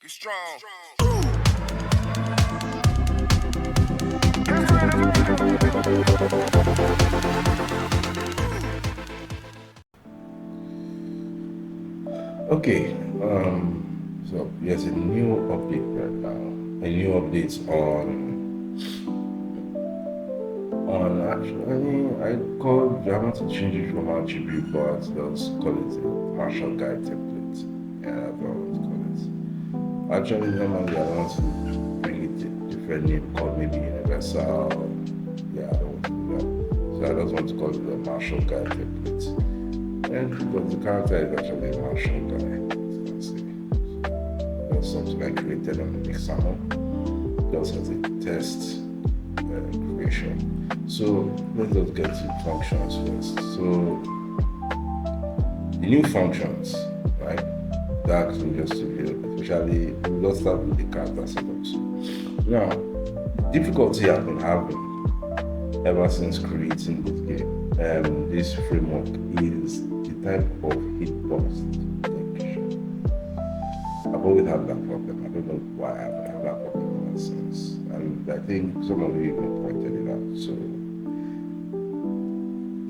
Get strong. Okay, so there's a new update right now. A new update on actually I want to change it from attribute, but let's call it a partial guide template. Yeah, that's what I want to call it. Actually, normally I want to bring it a different name called maybe universal. Yeah, I don't want to do that. So I just want to call it a partial guide template. And because the character is actually a martial guy, let's see. That's something I created on the example, just as a test creation. So let's just get to functions first. So the new functions, right? That actually just to build, especially we'll just start with the character setups. Now, difficulty I've been having ever since creating this game, this framework is type of hitbox detection. I've always had that problem. I don't know why I've had that problem ever since. And I think some of you even pointed it out. So,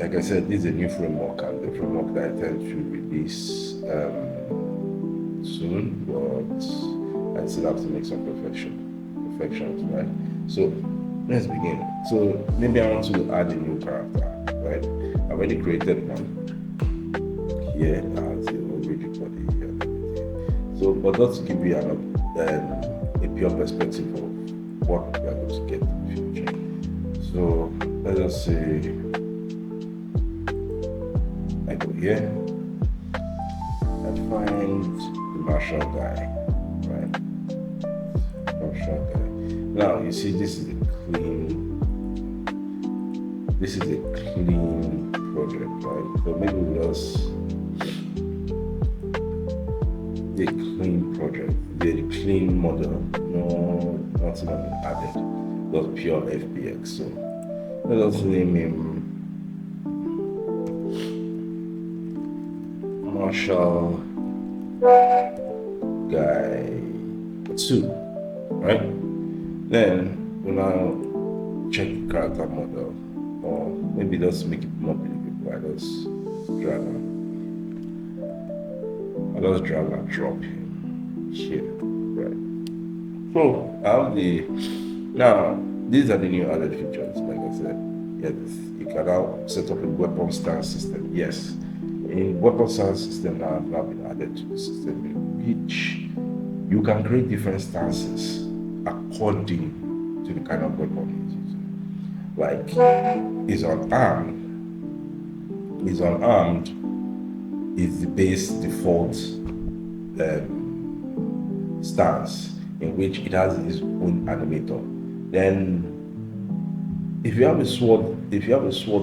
like I said, this is a new framework, and the framework that I intend to release soon, but I still have to make some perfections, right? So, let's begin. So, maybe I want to add a new character, right? I've already created one. Here as a rigid body and everything. So, but just to give you a pure perspective of what we are going to get in the future. So, let us say I go here, I find the martial guy, right? Martial guy. Now you see this is a clean project, right? So maybe we'll just a clean project, the clean model, nothing has been added, just pure FBX. So let us name him Marshall Guy 2, right? Then we'll now check the character model, or maybe just make it more believable. I just drag and drop him here, right? So I have now these are the new added features. Like I said, yes, you can now set up a weapon stance system. Yes, a weapon stance system now have now been added to the system, which you can create different stances according to the kind of weapon you're using. Like is unarmed is the base default stance, in which it has its own animator. Then if you have a sword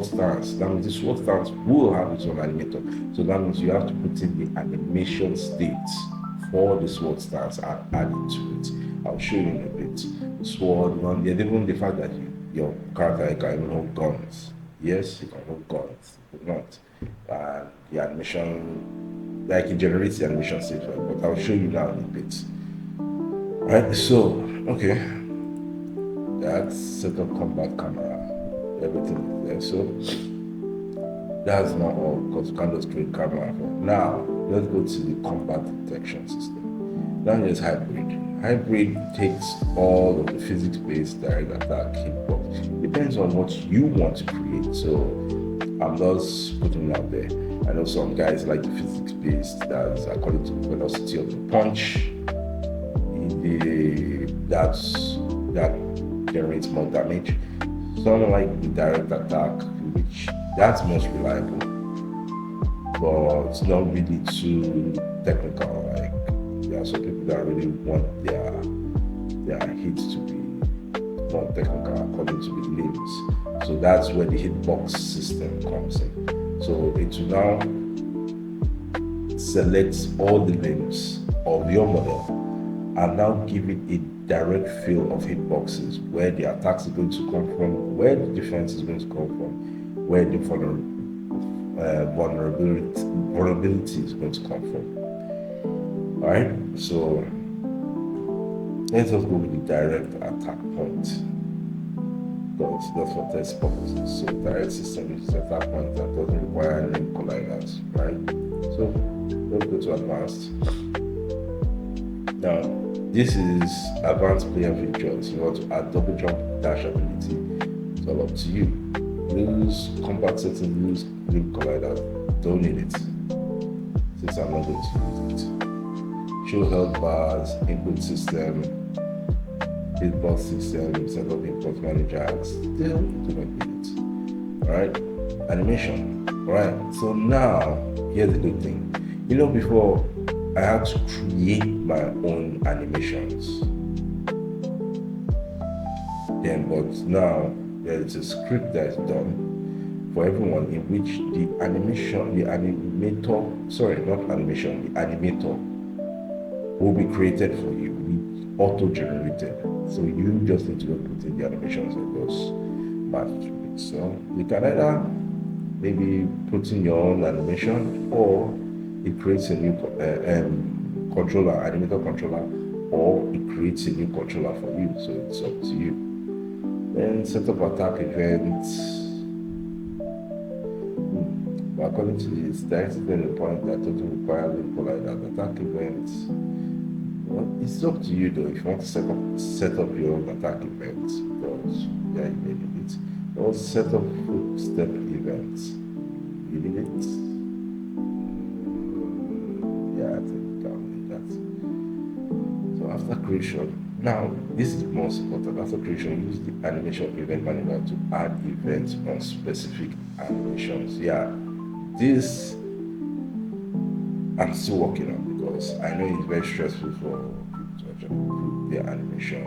stance, that means the sword stance will have its own animator. So that means you have to put in the animation state for the sword stance and add it to it. I'll show you in a bit. Sword, and even the fact that your character can even hold guns. Yes, you can hold guns, but not. And the animation, like it generates the animation state, right? But I'll show you now in a bit. Right, so, okay. That's set up combat camera. Everything is there. So, that's not all, because you can't just create camera. Now, let's go to the combat detection system. Now there's hybrid. Hybrid takes all of the physics-based direct attack hitbox. Depends on what you want to create. So I'm just putting it out there. I know some guys like the physics-based, that's according to the velocity of the punch. That generates more damage. Some like the direct attack, which that's most reliable, but it's not really too technical. Like there are some people that really want their hits to be more technical according to the limbs. So that's where the hitbox system comes in. So it will now select all the limbs of your model and now give it a direct fill of hitboxes, where the attacks are going to come from, where the defense is going to come from, where the vulnerability is going to come from. Alright, so let's just go with the direct attack point. Because that's for test purposes. So direct system uses attack point that doesn't require link colliders, right? So let's go to advanced. Now, this is advanced player features. You want to add double jump dash ability. It's all up to you. Use combat settings, use link colliders. Don't need it, since I'm not going to use it. Show health bars, input system, hitbox system, set up import manager. Still do not need it. Alright, animation. Alright, so now here's the good thing. You know, before I had to create my own animations. Then, but now there is a script that is done for everyone in which the animator will be created for you, be auto-generated. So you just need to go put in the animations and those match to it. So you can either maybe put in your own animation, or it creates a new controller, animator controller, or it creates a new controller for you. So it's up to you. Then set up attack events. According to this, direct is the point that doesn't require link colliders. Attack events. Well, it's up to you though. If you want to set up your own attack events, because yeah, you may need it. Or set up footstep events. You need it. Yeah, I think I'll need that. So after creation, now this is the most important. After creation, use the animation event manager to add events on specific animations. Yeah, this I'm still working on, because I know it's very stressful for people to actually put their animation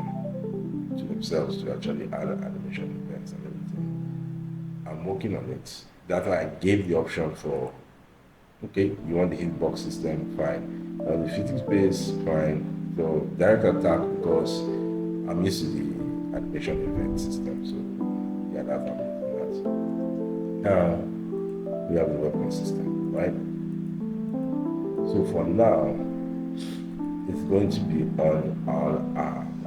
to themselves, to actually add animation events and everything. I'm working on it. That's why I gave the option for, okay, you want the hitbox system, fine. The fitting space, fine. So direct attack, because I'm used to the animation event system. So yeah, that's how I'm doing that. Now we have the weapon system, right? So for now, it's going to be on all armed.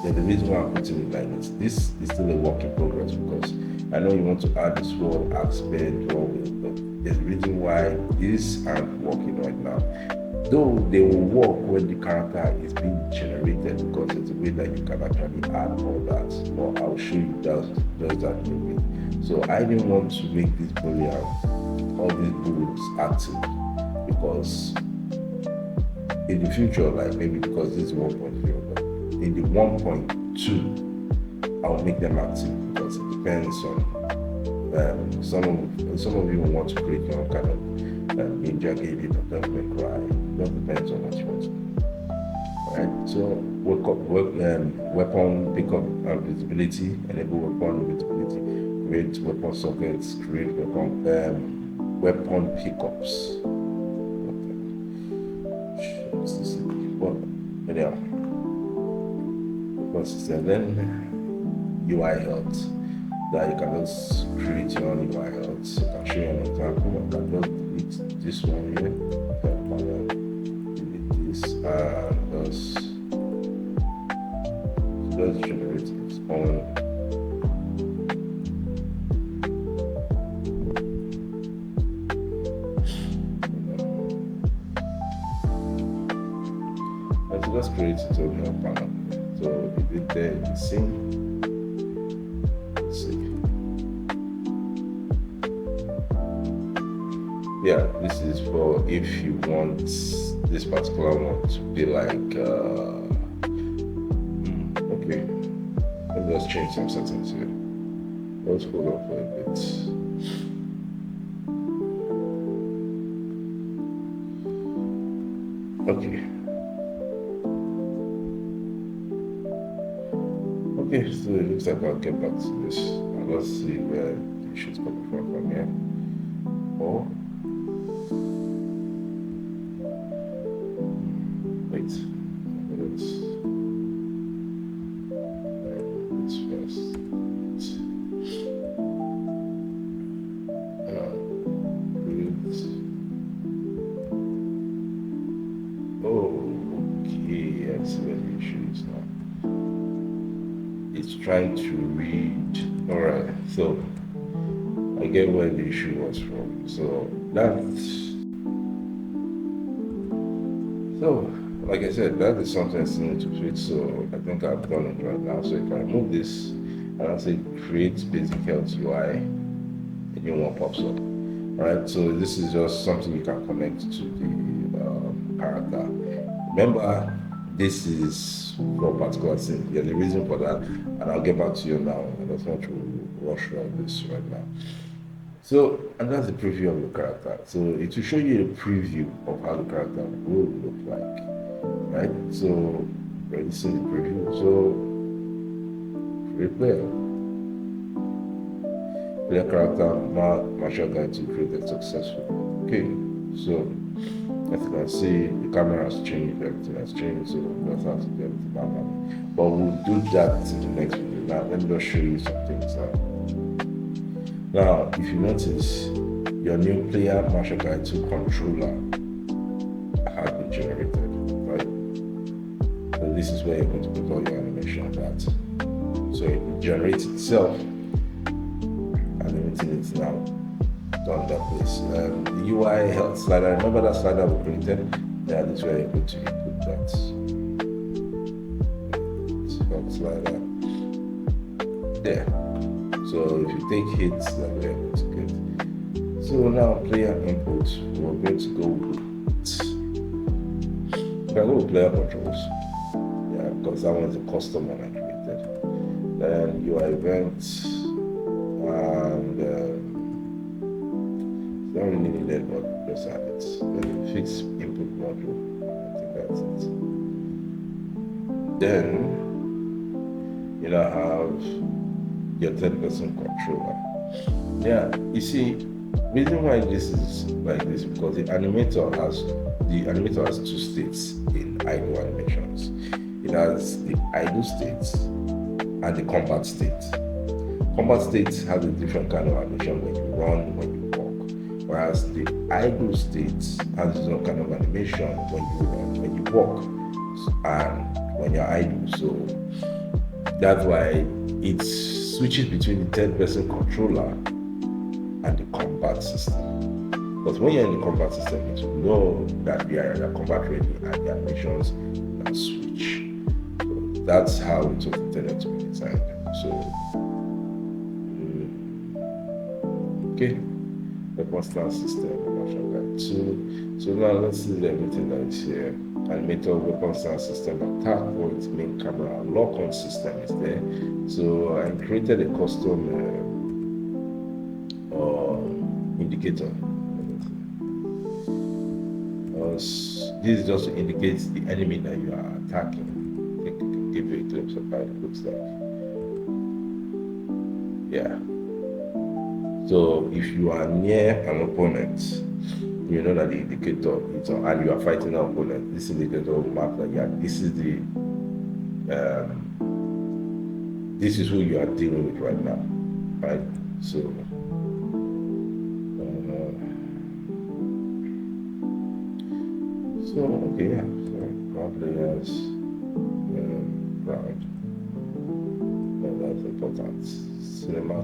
Yeah, the reason why I'm putting it like this is still a work in progress, because I know you want to add this sword, axe, speed, but there's a reason why these aren't working right now. Though they will work when the character is being generated, because it's a way that you can actually add all that. But I'll show you does that in a bit. So I didn't want to make this boolean, all these booleans active, because in the future, like maybe because this is 1.0, but in the 1.2, I'll make them active, because it depends on some of you want to create your own kind of ninja gaming or development cry. It all depends on what you want to do. Alright, so weapon pickup and visibility, enable weapon visibility, create weapon sockets, create weapon pickups. But anyhow, weapon system. Then UI health. That you can just create your own UI health. You can show you an example. I can just delete this one here. Delete this and just generate its own. And so just create its own help panel. So if it there, you see. Yeah, this is for if you want this particular one to be like okay, let me just change some settings here. Let's hold on for a bit. Okay, so it looks like I'll get back to this. Now let's see where the issues coming from here. Or wait, let's first. Okay, excellent. the issue is now. It's trying to read. Alright, so I get where the issue was from. So like I said, that is something I still need to fix. So I think I've done it right now. So if I remove this and I say create basic health UI, a new one pops up. Alright, so this is just something you can connect to the character. Remember, this is for a particular thing. Yeah, the reason for that, and I'll get back to you now. I don't want to rush around this right now. So, and that's the preview of the character. So it will show you a preview of how the character will look like, right? So, already seen the preview. So, create player character, martial guide to create a successful. Okay, so as you can see, the camera has changed, everything has changed, so that's how to do everything manually. But we'll do that in the next video. Now, let me just show you some things now. Now, if you notice, your new player martial guide to controller has been generated, right? So this is where you're going to put all your animations at. So it generates itself, and everything is now done that place. The UI health slider, remember that slider we created? Yeah, this is where you're going to input that health slider there. So if you take hits, then we're able to get. So now player input, we're going to go with, we can go with player controls. Yeah, because that one's a custom one I created. Then UI event, and it's not really needed, but just add it. Then fix input module. I think that's it. Then you now have your third-person controller. Yeah, you see, reason why this is like this is because the animator has two states in idle animations. It has the idle state and the combat state. Combat state has a different kind of animation when you run, when you walk, whereas the idle state has its own kind of animation when you run, when you walk, and when you're idle. So that's why it switches between the third-person controller and the combat system. But when you're in the combat system, it will know that we are combat ready and the animations now switch. So that's how it was intended to be designed. So, okay, the constant system, martial guide 2. So now let's see everything that is here. Animator, weapon sound system, attack point, main camera, lock on system is there. So I created a custom indicator. This is just to indicate the enemy that you are attacking. I think I can give you a glimpse of how it looks like. Yeah. So if you are near an opponent, you know that the indicator is on, and you are fighting an opponent. This indicator will mark that this is who you are dealing with right now, right? So, okay, yeah. So ground players, ground. That's important. Cinema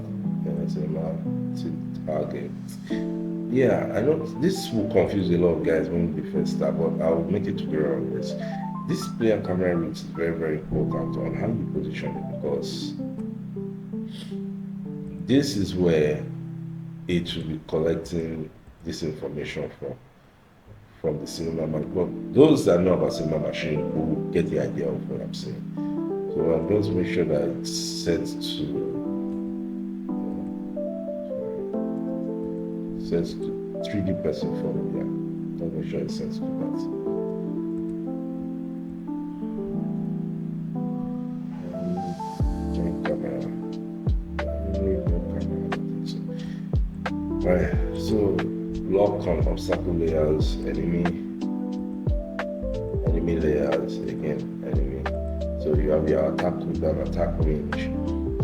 to target. Yeah, I know this will confuse a lot of guys when we first start, but I'll make it clear on this. This player camera reach is very, very important on how you position it, because this is where it will be collecting this information from the cinema machine. But those that know about cinema machine will get the idea of what I'm saying. So I'm going to make sure that it's set to 3D person photo, yeah. I'll make sure it sets to that. Camera. Alright, so lock on obstacle layers, enemy layers, again, enemy. So you have your attack cooldown, attack range,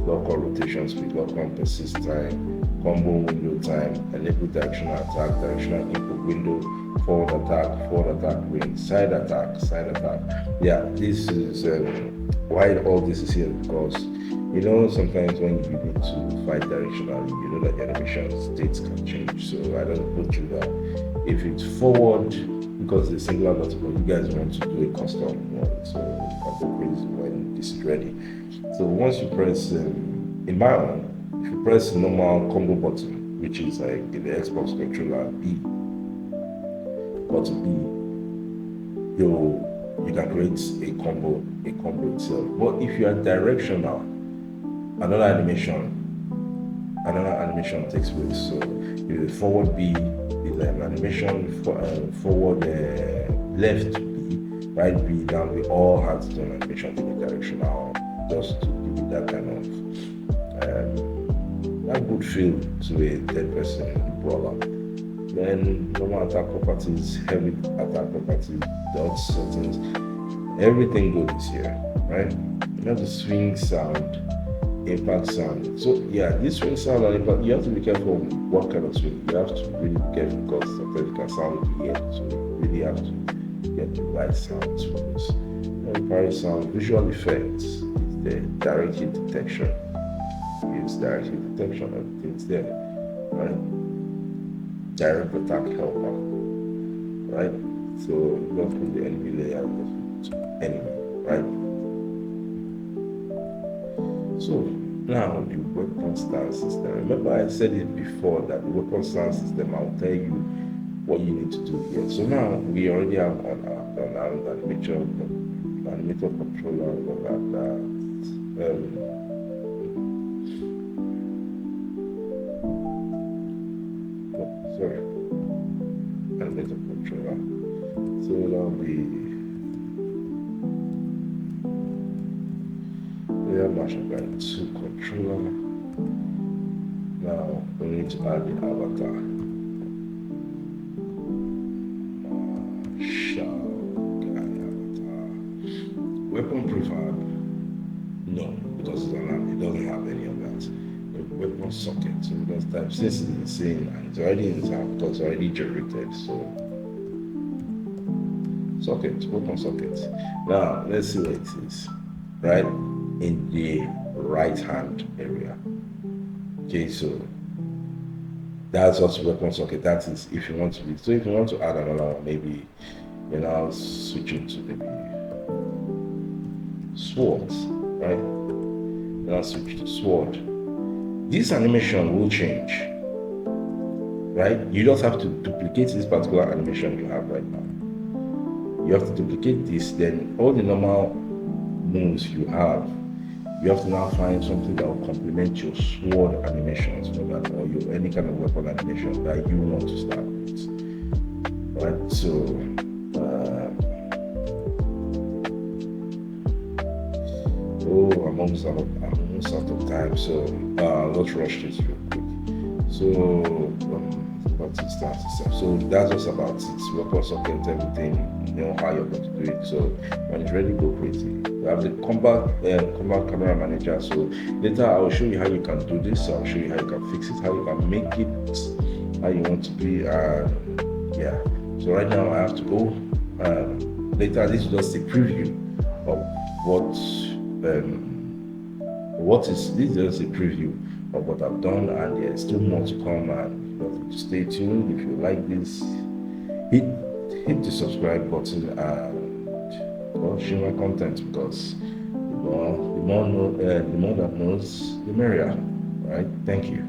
lock on rotation speed, lock on persist time, combo window time, enable directional attack, directional input window, forward attack, ring, side attack. Yeah, this is why all this is here, because sometimes when you need to fight directionally, that the animation states can change. So I don't go through that. If it's forward, because the singular multiple, you guys want to do a custom one, so I'll go crazy when this is ready. So once you press, in my own, if you press the normal combo button, which is like in the Xbox controller B, button B, you can create a combo itself. But if you are directional, another animation takes place. So if the forward B is an animation forward left B, right B, down B, all has its own animation in the directional, just to give it that kind of that good feel to a third person brawler. Then normal attack properties, heavy attack properties, dodge settings, everything goes here, right? The swing sound, impact sound. So yeah, this swing sound and impact, you have to be careful what kind of swing. You have to really be careful because sometimes it can sound weird. So you really have to get the right sound to this. Parry sound, visual effects is the direct hit detection. Use direct hit detection, everything's there, right? Direct attack helper, right? So you don't put the enemy layer with enemy, right? So now the weapon stance system. Remember I said it before that the weapon stance system, I'll tell you what you need to do here. So now we already have an animator controller, look at that. Animator controller. So now we have Machine Guide 2 controller. Now we need to add the avatar. Weapon prefab, no, because it doesn't have any of that. The weapon socket, so we just type, since it's insane and it's already in tab because it's already generated, so socket, weapon socket. Now let's see what it is, right? In the right hand area. Okay, so that's also weapon socket. That is if you want to be. So if you want to add another one, maybe I'll switch it to maybe swords, right? Then I'll switch to sword. This animation will change, right? You just have to duplicate this particular animation you have right now. You have to duplicate this, then all the normal moves you have, you have to now find something that will complement your sword animations for that, or your any kind of weapon animation that you want to start with, right? So I'm almost out of time, so let's rush this real quick. So about it starts itself. So that's just about it. Weapon socket, everything, how you're going to do it. So when it's ready, go crazy. We have the combat camera manager. So later I'll show you how you can do this. I'll show you how you can fix it, how you can make it how you want to be. Yeah. So right now I have to go. Later, this is just a preview of this is just a preview of what I've done, and there's still more to come, and you have to stay tuned. If you like this, hit the subscribe button and share my content, because the more that knows, the merrier. Right? Thank you.